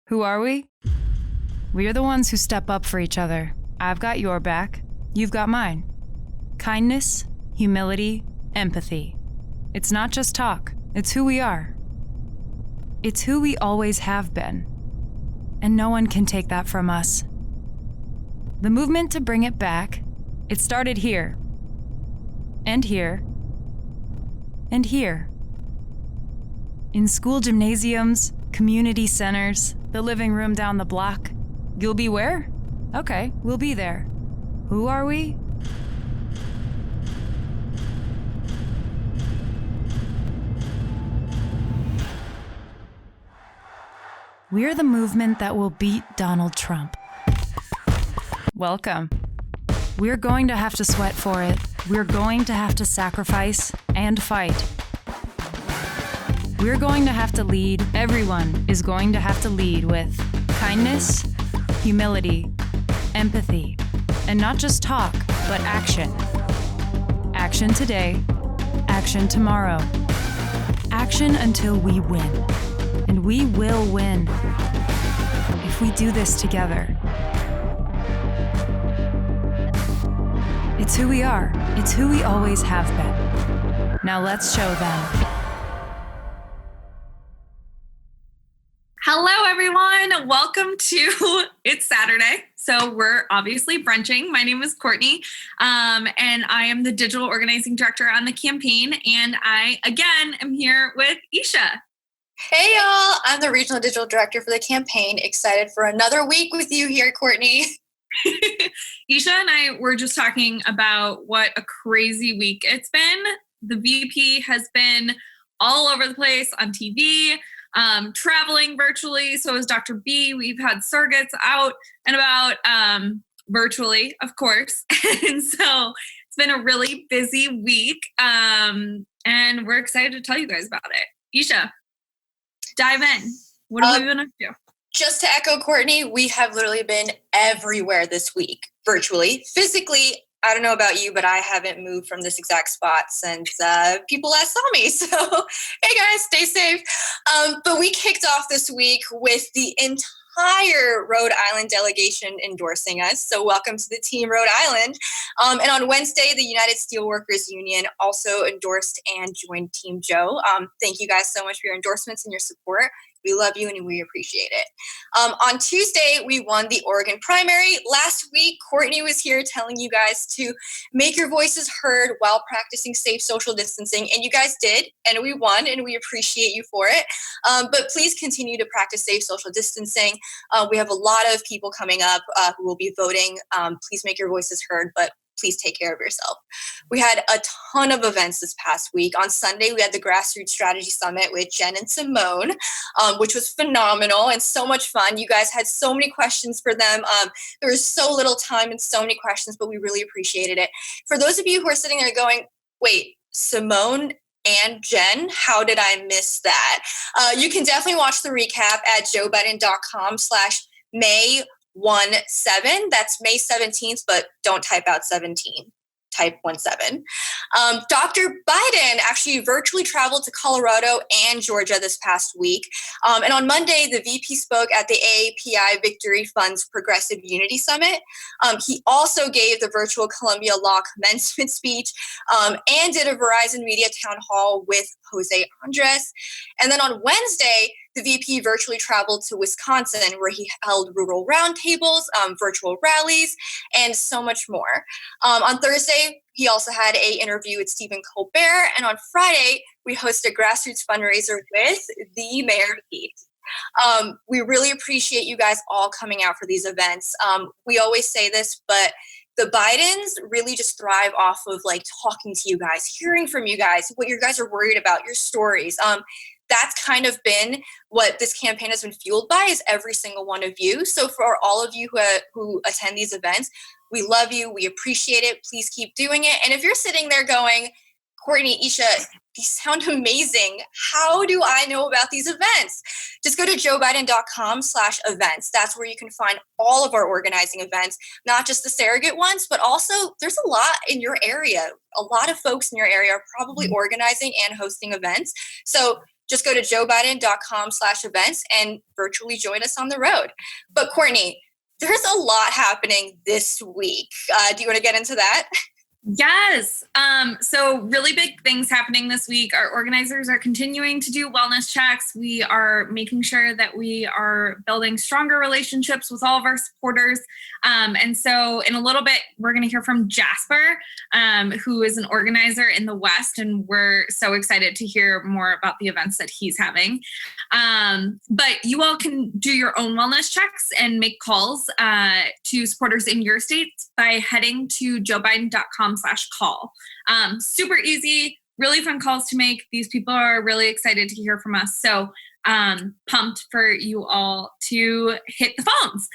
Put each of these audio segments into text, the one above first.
Who are we? We are the ones who step up for each other. I've got your back. You've got mine. Kindness, humility, empathy. It's not just talk. It's who we are. It's who we always have been. And no one can take that from us. The movement to bring it back, it started here. And here. And here. In school gymnasiums, community centers, the living room down the block. You'll be where? Okay, we'll be there. Who are we? We're the movement that will beat Donald Trump. Welcome. We're going to have to sweat for it. We're going to have to sacrifice and fight. We're going to have to lead. Everyone is going to have to lead with kindness, humility, empathy, and not just talk, but action. Action today, action tomorrow. Action until we win. And we will win if we do this together. It's who we are. It's who we always have been. Now let's show them. Hello, everyone. Welcome to It's Saturday. So we're obviously brunching. My name is Courtney, and I am the digital organizing director on the campaign. And I, again, am here with Isha. Hey, y'all. I'm the regional digital director for the campaign. Excited for another week with you here, Courtney. Isha and I were just talking about what a crazy week it's been. The VP has been all over the place on TV. Traveling virtually. So is Dr. B. We've had surrogates out and about virtually, of course. And so it's been a really busy week. And we're excited to tell you guys about it. Isha, dive in. What have we been up to? Just to echo Courtney, we have literally been everywhere this week, virtually. Physically, I don't know about you, but I haven't moved from this exact spot since people last saw me. So, hey guys, stay safe. But we kicked off this week with the entire Rhode Island delegation endorsing us. So welcome to the team, Rhode Island. And on Wednesday, the United Steelworkers Union also endorsed and joined Team Joe. Thank you guys so much for your endorsements and your support. We love you and we appreciate it. On Tuesday, we won the Oregon primary. Last week, Courtney was here telling you guys to make your voices heard while practicing safe social distancing. And you guys did, and we won, and we appreciate you for it. But please continue to practice safe social distancing. We have a lot of people coming up who will be voting. Please make your voices heard, but please take care of yourself. We had a ton of events this past week. On Sunday, we had the Grassroots Strategy Summit with Jen and Simone, which was phenomenal and so much fun. You guys had so many questions for them. There was so little time and so many questions, but we really appreciated it. For those of you who are sitting there going, wait, Simone and Jen, how did I miss that? You can definitely watch the recap at joebiden.com/May 17. That's May 17th, but don't type out 17. Type 17. Dr. Biden actually virtually traveled to Colorado and Georgia this past week. And on Monday, the VP spoke at the AAPI Victory Fund's Progressive Unity Summit. He also gave the virtual Columbia Law commencement speech and did a Verizon Media Town Hall with Jose Andres. And then on Wednesday, the VP virtually traveled to Wisconsin, where he held rural roundtables, virtual rallies, and so much more. On Thursday, he also had an interview with Stephen Colbert. And on Friday, we hosted a grassroots fundraiser with the Mayor Pete. We really appreciate you guys all coming out for these events. We always say this, but the Bidens really just thrive off of like talking to you guys, hearing from you guys, what you guys are worried about, your stories. That's kind of been what this campaign has been fueled by, is every single one of you. So for all of you who attend these events, we love you. We appreciate it. Please keep doing it. And if you're sitting there going, Courtney, Isha, these sound amazing. How do I know about these events? Just go to joebiden.com/events. That's where you can find all of our organizing events, not just the surrogate ones, but also there's a lot in your area. A lot of folks in your area are probably organizing and hosting events. So Just go to joebiden.com/events and virtually join us on the road. But Courtney, there's a lot happening this week. Do you want to get into that? Yes. So really big things happening this week. Our organizers are continuing to do wellness checks. We are making sure that we are building stronger relationships with all of our supporters. And so in a little bit, we're going to hear from Jasper, who is an organizer in the West. And we're so excited to hear more about the events that he's having. But you all can do your own wellness checks and make calls to supporters in your states by heading to joebiden.com/call. Super easy, really fun calls to make. These people are really excited to hear from us. So pumped for you all to hit the phones.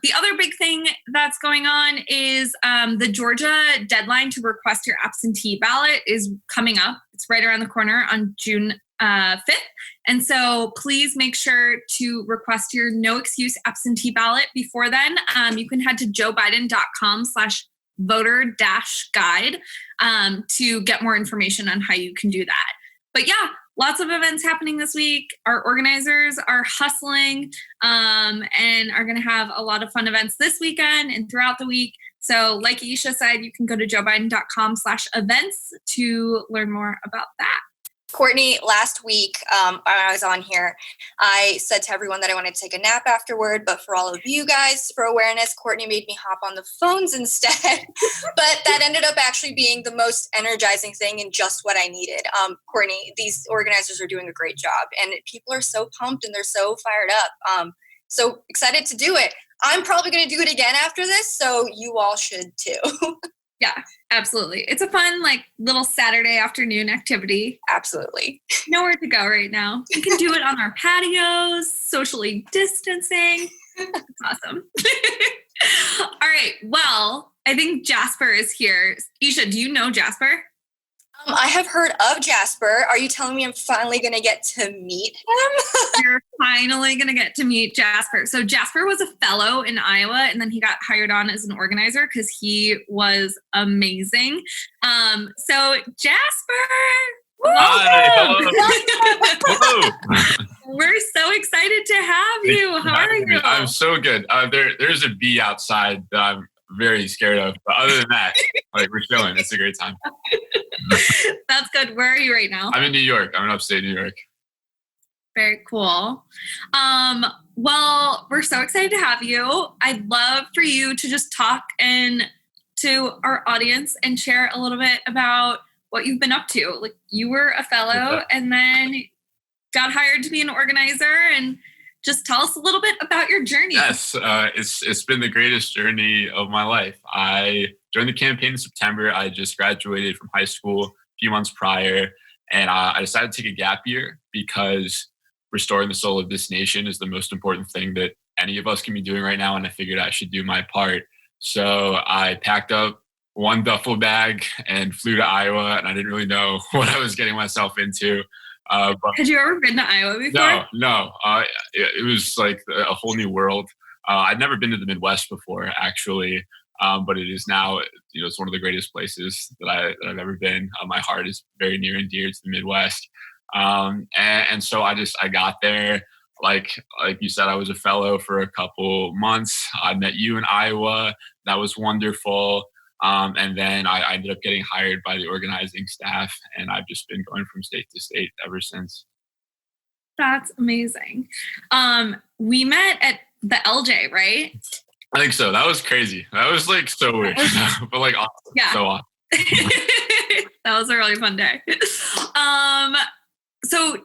The other big thing that's going on is the Georgia deadline to request your absentee ballot is coming up. It's right around the corner on June 5th. And so please make sure to request your no excuse absentee ballot before then. You can head to joebiden.com/voter-guide to get more information on how you can do that. But yeah, lots of events happening this week. Our organizers are hustling and are going to have a lot of fun events this weekend and throughout the week. So like Isha said, you can go to joebiden.com/events to learn more about that. Courtney, last week when I was on here, I said to everyone that I wanted to take a nap afterward, but for all of you guys, for awareness, Courtney made me hop on the phones instead. But that ended up actually being the most energizing thing and just what I needed. Courtney, these organizers are doing a great job, and people are so pumped and they're so fired up. So excited to do it. I'm probably going to do it again after this, so you all should too. Yeah, absolutely. It's a fun, little Saturday afternoon activity. Absolutely. Nowhere to go right now. We can do it on our patios, socially distancing. It's awesome. All right. Well, I think Jasper is here. Isha, do you know Jasper? I have heard of Jasper. Are you telling me I'm finally going to get to meet him? You're finally going to get to meet Jasper. So Jasper was a fellow in Iowa, and then he got hired on as an organizer because he was amazing. So Jasper, hi, hello. Hello. We're so excited to have you. How are you? I'm so good. There's a bee outside that I'm very scared of. But other than that, we're chilling. It's a great time. That's good. Where are you right now? I'm in New York. I'm in upstate New York. Very cool. Well, we're so excited to have you. I'd love for you to just talk to our audience and share a little bit about what you've been up to. You were a fellow and then got hired to be an organizer, and just tell us a little bit about your journey. Yes, it's been the greatest journey of my life. I joined the campaign in September. I just graduated from high school a few months prior, and I decided to take a gap year because restoring the soul of this nation is the most important thing that any of us can be doing right now, and I figured I should do my part. So I packed up one duffel bag and flew to Iowa, and I didn't really know what I was getting myself into. Had you ever been to Iowa before? No. It was like a whole new world. I'd never been to the Midwest before, actually, but it is now. It's one of the greatest places that I've ever been. My heart is very near and dear to the Midwest, and so I got there. Like you said, I was a fellow for a couple months. I met you in Iowa. That was wonderful. And then I ended up getting hired by the organizing staff, and I've just been going from state to state ever since. That's amazing. We met at the LJ, right? I think so. That was crazy. That was so weird, but awesome. Yeah. So awesome. That was a really fun day. So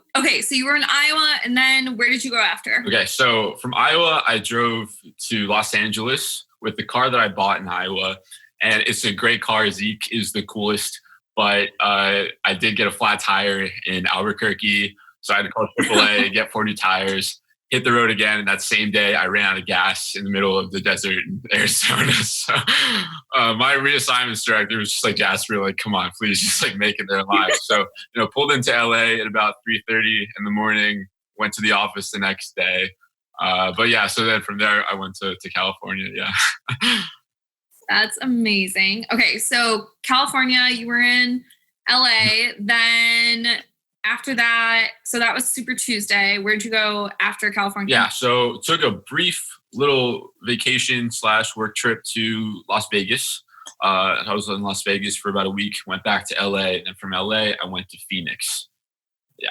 you were in Iowa, and then where did you go after? Okay, so from Iowa, I drove to Los Angeles with the car that I bought in Iowa. And it's a great car. Zeke is the coolest, but I did get a flat tire in Albuquerque. So I had to call AAA, get 4 new tires, hit the road again. And that same day, I ran out of gas in the middle of the desert in Arizona. So my reassignments director was just Jasper, come on, please just make it there alive. So, pulled into LA at about 3:30 in the morning, went to the office the next day. But yeah, so then from there, I went to California. Yeah. That's amazing. Okay, so California, you were in LA, then after that, so that was Super Tuesday. Where'd you go after California? Yeah, so took a brief little vacation / work trip to Las Vegas. I was in Las Vegas for about a week, went back to LA, and then from LA, I went to Phoenix. Yeah.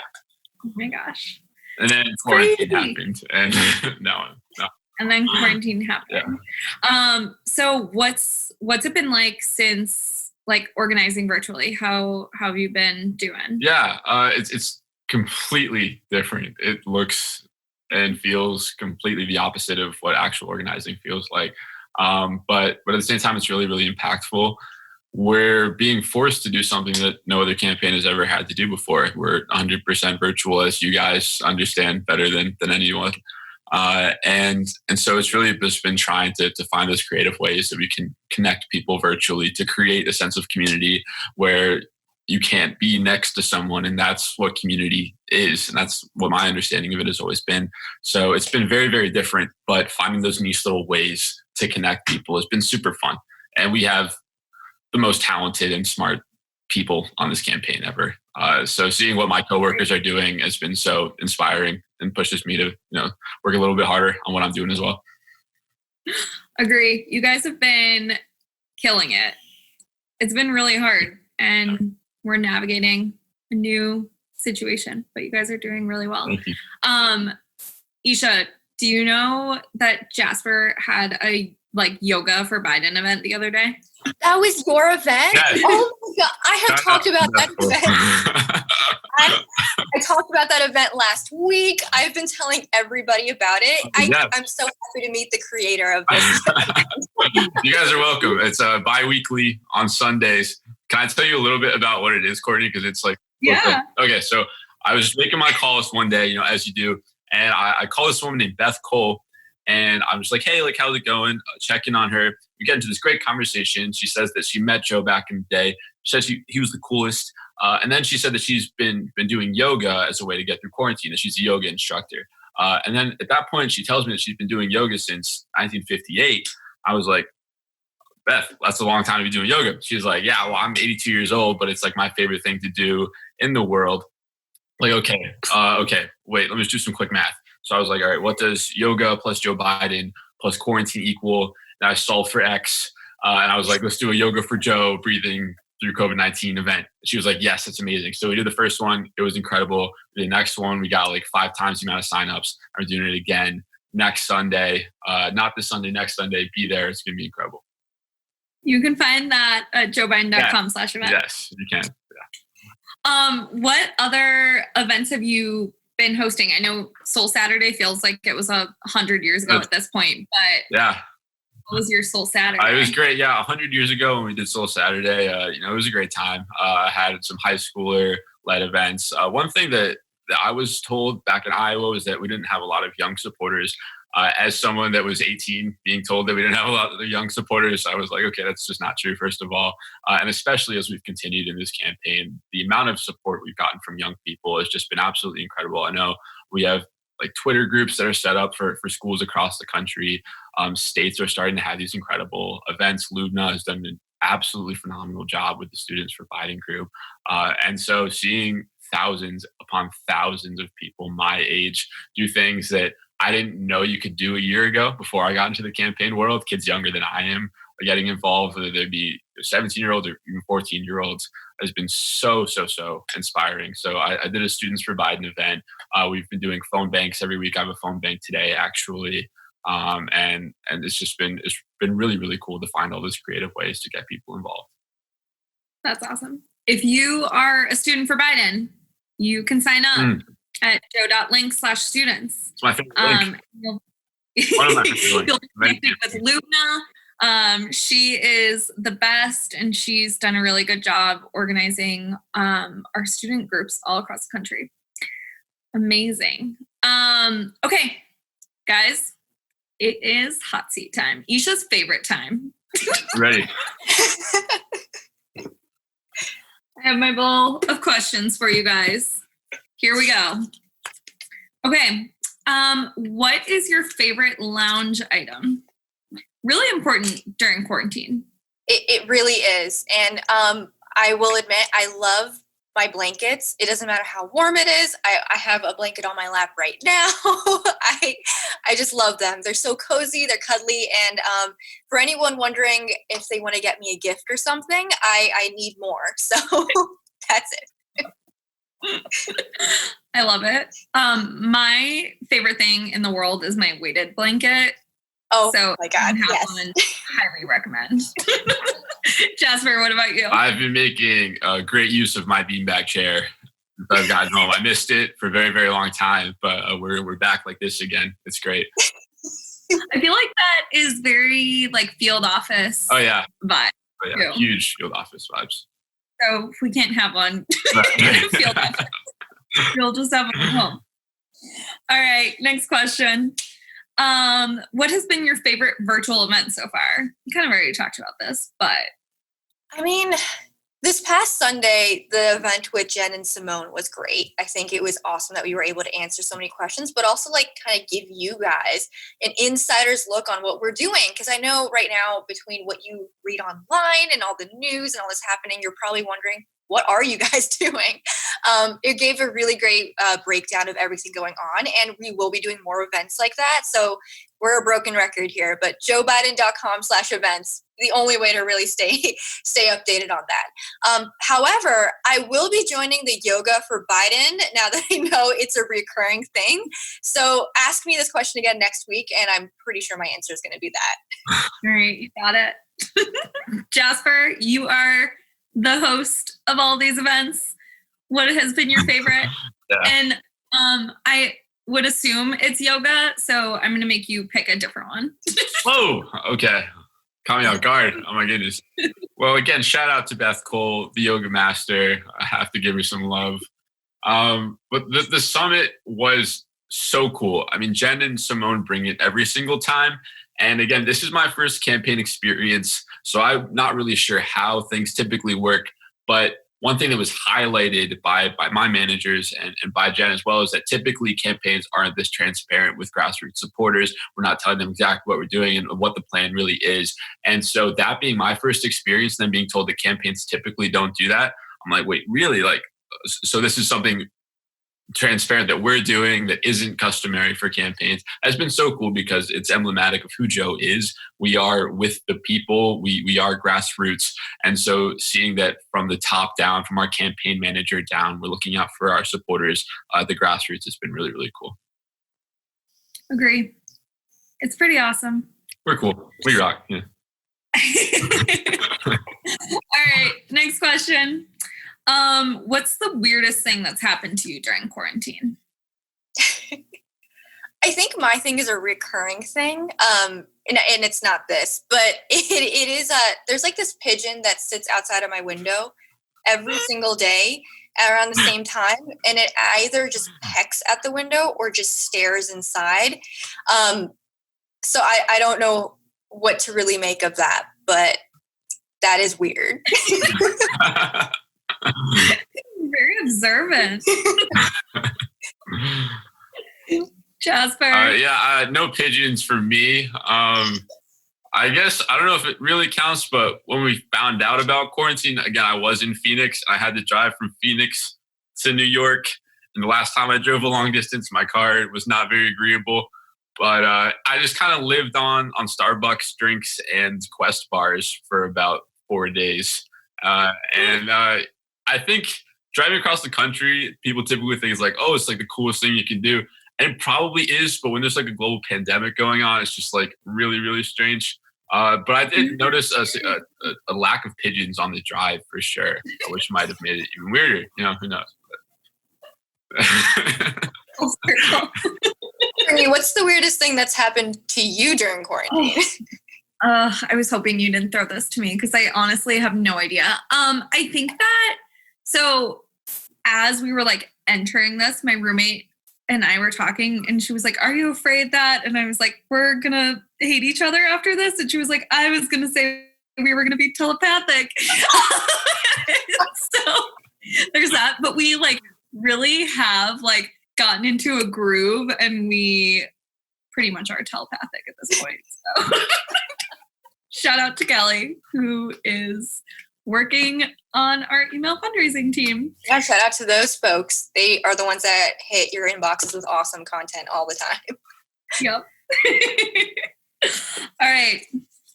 Oh my gosh. And then It's quarantine crazy. happened, and no. And then quarantine happened. Yeah. So what's it been like since like organizing virtually? How have you been doing? Yeah, it's completely different. It looks and feels completely the opposite of what actual organizing feels like. But at the same time, it's really, really impactful. We're being forced to do something that no other campaign has ever had to do before. We're 100% virtual, as you guys understand better than anyone. And so it's really just been trying to find those creative ways that we can connect people virtually to create a sense of community where you can't be next to someone, and that's what community is, and that's what my understanding of it has always been. So it's been very, very different, but finding those niche little ways to connect people has been super fun. And we have the most talented and smart people on this campaign ever. So seeing what my coworkers are doing has been so inspiring and pushes me to work a little bit harder on what I'm doing as well. Agree. You guys have been killing it. It's been really hard, and we're navigating a new situation, but you guys are doing really well. Thank you. Isha, do you know that Jasper had a yoga for Biden event the other day? That was your event? Yes. Oh my God. I have talked about that event. I talked about that event last week. I've been telling everybody about it. I'm so happy to meet the creator of this. You guys are welcome. It's bi-weekly on Sundays. Can I tell you a little bit about what it is, Courtney? Because it's like, yeah. Okay, so I was making my calls one day, as you do, and I call this woman named Beth Cole, and I'm just like, hey, how's it going? Checking on her. We get into this great conversation. She says that she met Joe back in the day. She says he was the coolest. And then she said that she's been doing yoga as a way to get through quarantine, and she's a yoga instructor. And then at that point, she tells me that she's been doing yoga since 1958. I was like, Beth, that's a long time to be doing yoga. She's like, yeah, well, I'm 82 years old, but it's like my favorite thing to do in the world. Like, okay, wait, let me just do some quick math. So I was like, all right, what does yoga plus Joe Biden plus quarantine equal? And I solved for X. And I was like, let's do a yoga for Joe breathing through COVID-19 event. She was like, yes, that's amazing. So we did the first one. It was incredible. The next one, we got 5 times the amount of signups. I'm doing it again next Sunday. Not this Sunday, next Sunday. Be there. It's going to be incredible. You can find that at joebiden.com/event. Yes, you can. Yeah. What other events have you been hosting? I know Soul Saturday feels like it was 100 years ago at this point, but yeah. What was your Soul Saturday? It was great. Yeah, 100 years ago when we did Soul Saturday, it was a great time. I had some high schooler-led events. One thing that I was told back in Iowa was that we didn't have a lot of young supporters. As someone that was 18, being told that we didn't have a lot of young supporters, I was like, okay, that's just not true, first of all. And especially as we've continued in this campaign, the amount of support we've gotten from young people has just been absolutely incredible. I know we have Twitter groups that are set up for schools across the country. States are starting to have these incredible events. Lubna has done an absolutely phenomenal job with the Students for Biden group. And so seeing thousands upon thousands of people my age do things that I didn't know you could do a year ago before I got into the campaign world, kids younger than I am are getting involved, whether they be 17-year-olds or even 14-year-olds, has been so inspiring. So I did a Students for Biden event. We've been doing phone banks every week. I have a phone bank today, actually. And it's been really, really cool to find all those creative ways to get people involved. That's awesome. If you are a student for Biden, you can sign up at joe.link/students. It's my favorite link. One of my favorite links. You'll be connected with Lubna. She is the best, and she's done a really good job organizing our student groups all across the country. Amazing. Okay, guys, it is hot seat time. Isha's favorite time. Ready. I have my bowl of questions for you guys. Here we go. Okay. What is your favorite lounge item? Really important during quarantine. It really is. And I will admit, I love my blankets. It doesn't matter how warm it is. I have a blanket on my lap right now. I just love them. They're so cozy. They're cuddly. And for anyone wondering if they want to get me a gift or something, I need more. So that's it. I love it. My favorite thing in the world is my weighted blanket. Oh so my God, yes. One, highly recommend. Jasper, what about you? I've been making great use of my beanbag chair. I've gotten home. I missed it for a very, very long time, but we're back like this again. It's great. I feel like that is very like field office. Oh yeah, vibe. oh, yeah. Huge field office vibes. So if we can't have one, field office, we'll just have one at home. All right, next question. What has been your favorite virtual event so far? You kind of already talked about this, but I mean, this past Sunday, the event with Jen and Simone was great. I think it was awesome that we were able to answer so many questions, but also like kind of give you guys an insider's look on what we're doing. Because I know right now, between what you read online and all the news and all this happening, you're probably wondering, what are you guys doing? It gave a really great breakdown of everything going on, and we will be doing more events like that. So we're a broken record here, but joebiden.com/events, the only way to really stay updated on that. However, I will be joining the Yoga for Biden now that I know it's a recurring thing. So ask me this question again next week, and I'm pretty sure my answer is going to be that. All right, you got it. Jasper, you are the host of all these events. What has been your favorite? Yeah. And I would assume it's yoga, so I'm going to make you pick a different one. Whoa, okay. Caught me off guard. Oh my goodness. Well, again, shout out to Beth Cole, the yoga master. I have to give her some love. But the summit was so cool. I mean, Jen and Simone bring it every single time. And again, this is my first campaign experience, so I'm not really sure how things typically work. But one thing that was highlighted by my managers and by Jen as well is that typically campaigns aren't this transparent with grassroots supporters. We're not telling them exactly what we're doing and what the plan really is. And so that being my first experience, and then being told that campaigns typically don't do that, I'm like, wait, really? Like, so this is something transparent that we're doing that isn't customary for campaigns has been so cool because it's emblematic of who Joe is. We are with the people. We are grassroots. And so seeing that from the top down, from our campaign manager down, we're looking out for our supporters, the grassroots has been really, really cool. Agree. It's pretty awesome. We're cool. We rock. Yeah. All right, next question. What's the weirdest thing that's happened to you during quarantine? I think my thing is a recurring thing. And it's not this, but it is there's like this pigeon that sits outside of my window every single day around the same time. And it either just pecks at the window or just stares inside. So I don't know what to really make of that, but that is weird. Very observant. Jasper. No pigeons for me. I guess, I don't know if it really counts, but when we found out about quarantine, again, I was in Phoenix. I had to drive from Phoenix to New York. And the last time I drove a long distance, my car was not very agreeable. But I just kind of lived on Starbucks drinks and Quest bars for about 4 days. I think driving across the country, people typically think it's like, oh, it's like the coolest thing you can do. And it probably is, but when there's like a global pandemic going on, it's just like really, really strange. But I did notice a lack of pigeons on the drive for sure, which might have made it even weirder. You know, who knows? What's the weirdest thing that's happened to you during quarantine? I was hoping you didn't throw this to me because I honestly have no idea. I think that, so as we were like entering this, my roommate and I were talking and she was like, are you afraid that? And I was like, we're going to hate each other after this. And she was like, I was going to say we were going to be telepathic. So there's that. But we like really have like gotten into a groove and we pretty much are telepathic at this point. So shout out to Kelly, who is working on our email fundraising team. Yeah, shout out to those folks. They are the ones that hit your inboxes with awesome content all the time. Yep. All right.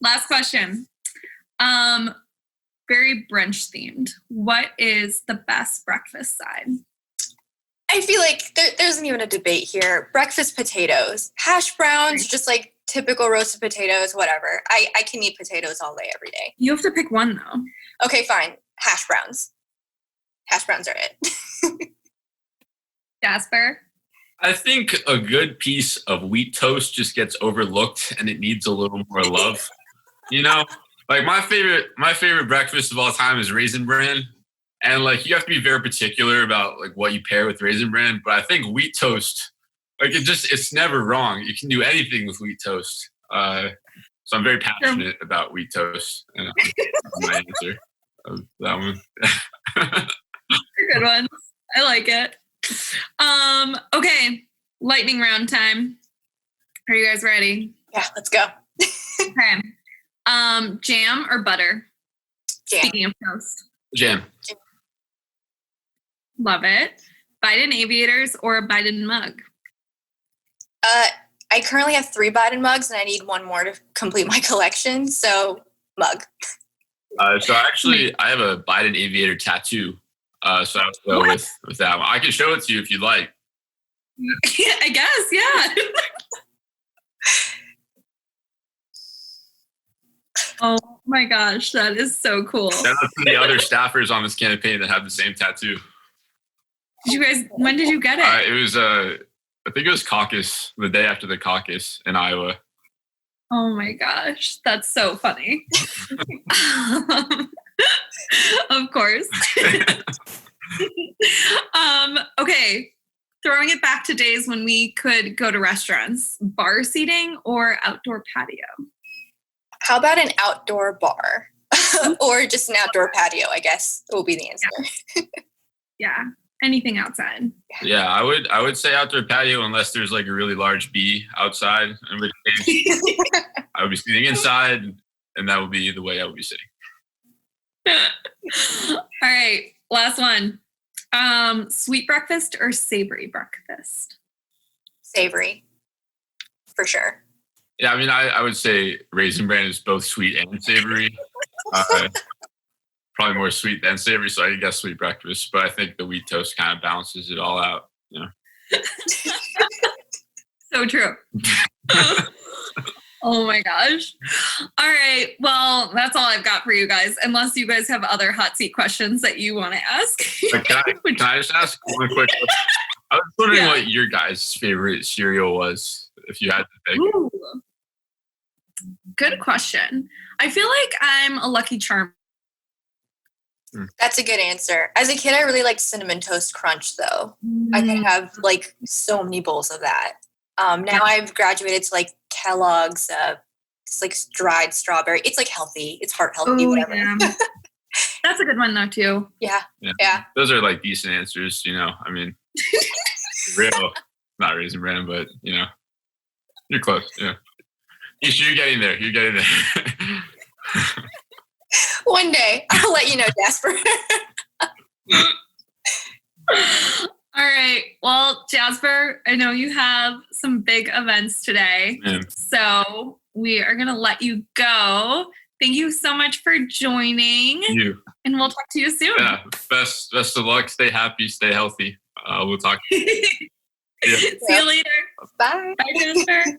Last question. Very brunch themed. What is the best breakfast side? I feel like there isn't even a debate here. Breakfast potatoes, hash browns, just like typical roasted potatoes, whatever. I can eat potatoes all day, every day. You have to pick one though. Okay, fine. Hash browns. Hash browns are it. Jasper? I think a good piece of wheat toast just gets overlooked and it needs a little more love. You know, like my favorite breakfast of all time is Raisin Bran. And like you have to be very particular about like what you pair with Raisin Bran. But I think wheat toast, like it's never wrong. You can do anything with wheat toast. So I'm very passionate about wheat toast. And that's my answer of that one. Good ones. I like it. Okay. Lightning round time. Are you guys ready? Yeah, let's go. Okay. Jam or butter? Jam. Speaking of toast. Jam. Love it. Biden aviators or a Biden mug? I currently have 3 Biden mugs and I need one more to complete my collection. So mug. So actually, I have a Biden aviator tattoo. So I will go with that one. I can show it to you if you'd like. I guess, yeah. Oh my gosh, that is so cool. Shout out to the other staffers on this campaign that have the same tattoo. When did you get it? It was, I think it was caucus, the day after the caucus in Iowa. Oh my gosh, that's so funny. Of course. Okay, throwing it back to days when we could go to restaurants, bar seating or outdoor patio? How about an outdoor bar? Or just an outdoor patio, I guess will be the answer. Yeah, anything outside. Yeah, I would say outdoor patio unless there's like a really large bee outside, in which case I would be sitting inside, and that would be the way I would be sitting. All right, last one. Sweet breakfast or savory breakfast? Savory, for sure. Yeah, I mean, I would say Raisin Bran is both sweet and savory. Probably more sweet than savory, so I guess sweet breakfast. But I think the wheat toast kind of balances it all out. You know? So true. Oh my gosh. All right. Well, that's all I've got for you guys, unless you guys have other hot seat questions that you want to ask. Can I just ask one quick question? I was wondering what your guys' favorite cereal was, if you had to pick. Ooh. Good question. I feel like I'm a Lucky Charm. That's a good answer. As a kid, I really liked Cinnamon Toast Crunch, though. I could have like so many bowls of that. Now I've graduated to like Kellogg's, it's like dried strawberry. It's like healthy. It's heart healthy, whatever. Yeah. That's a good one though too. Yeah. Those are like decent answers, you know. I mean, real, not Raisin Bran, but you know, you're close. Yeah, you're getting there. You're getting there. One day, I'll let you know, Jasper. All right. Well, Jasper, I know you have some big events today. So we are going to let you go. Thank you so much for joining. Thank you. And we'll talk to you soon. Yeah. Best of luck. Stay happy. Stay healthy. We'll talk. See you later. Bye. Bye, Jasper.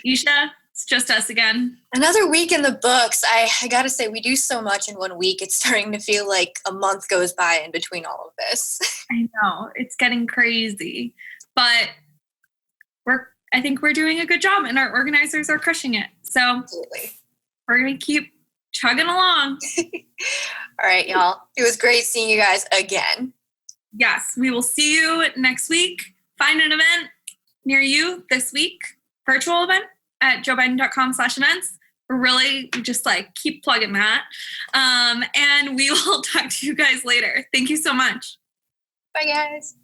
Isha, it's just us again. Another week in the books. I got to say, we do so much in 1 week. It's starting to feel like a month goes by in between all of this. I know. It's getting crazy. But I think we're doing a good job and our organizers are crushing it. So Absolutely. We're going to keep chugging along. All right, y'all. It was great seeing you guys again. Yes, we will see you next week. Find an event near you this week, virtual event at joebiden.com/events. We just like keep plugging that. And we will talk to you guys later. Thank you so much. Bye, guys.